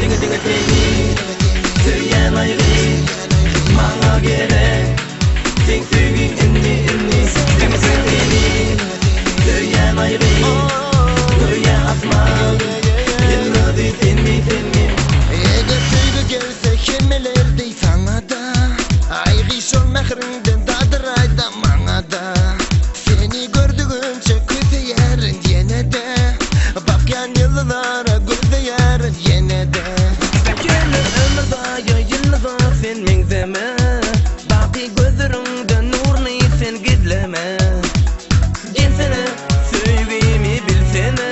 Dinge teni Söyleyen ayrı Bana gerek Sing sevgin inni Dinge teni Söyleyen ayrı Göğe asman Yılları tenmi Eğer sevgi gelse kemelerde sana da Aygı şol mehrinden dadır ayda bana da Seni gördüğünce küseyerin yine de Bakyan yıllara gözeyerin yine de Gelir ömür daya yıllar sen mengzeme Baki gözlerinde nurunu sen gizleme Gelsene sevgimi bilsene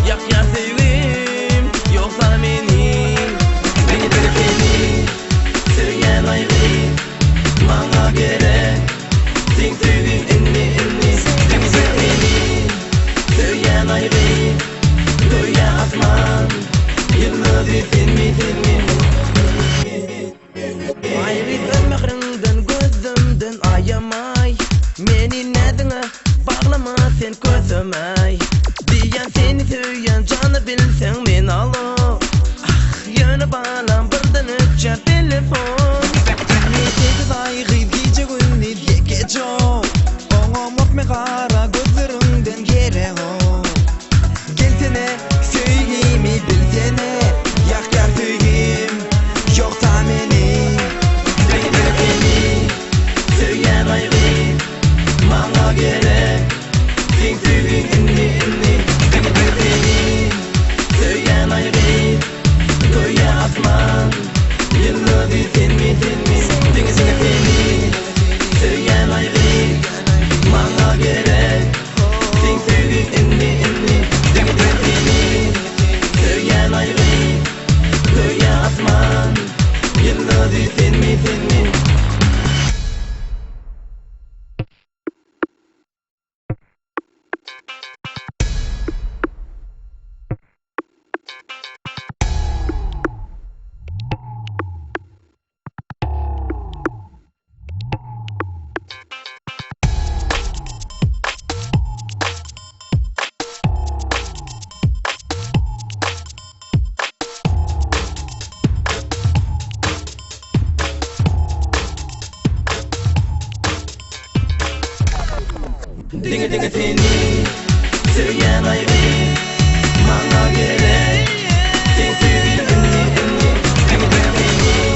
Yak ya sevgim yoksa beni Beni seni Söyleyen ayrı Bana gerek Sen sevgin inni Beni seni Söyleyen ayrı Göğe asman Yılları tenmi Ayrı mehrinden gözümden ayamay Meni nedine bağlama sen gözüme Diyen seni söyleyen canı bilsen men alo Ah yönü bağlam birden ötçe telefon Yetekiz ayrı gece günler yekece Oğumluk me kara gözlerinden gere o Gelsene sevgimi bilsene Yak yak sevgim yoksa beni Söyleyen ayrı Bana gerek Sen sevgin inni Beni Söyleyen ayrı Göğe asman Yılları tenmi Dinge teni Söyleyen ayrı Bana gerek Sen sevgin inni Dinge teni Söyleyen ayrı Göğe asman Yılları tenmi Dinge teni Söyleyen ayrı Bana gerek Sen sevgin inni Dinge teni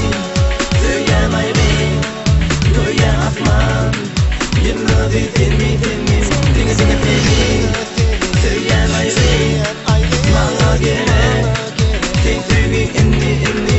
Söyleyen ayrı Göğe asman Yılları tenmi Dinge teni Söyleyen ayrı Bana gerek Sen sevgin inni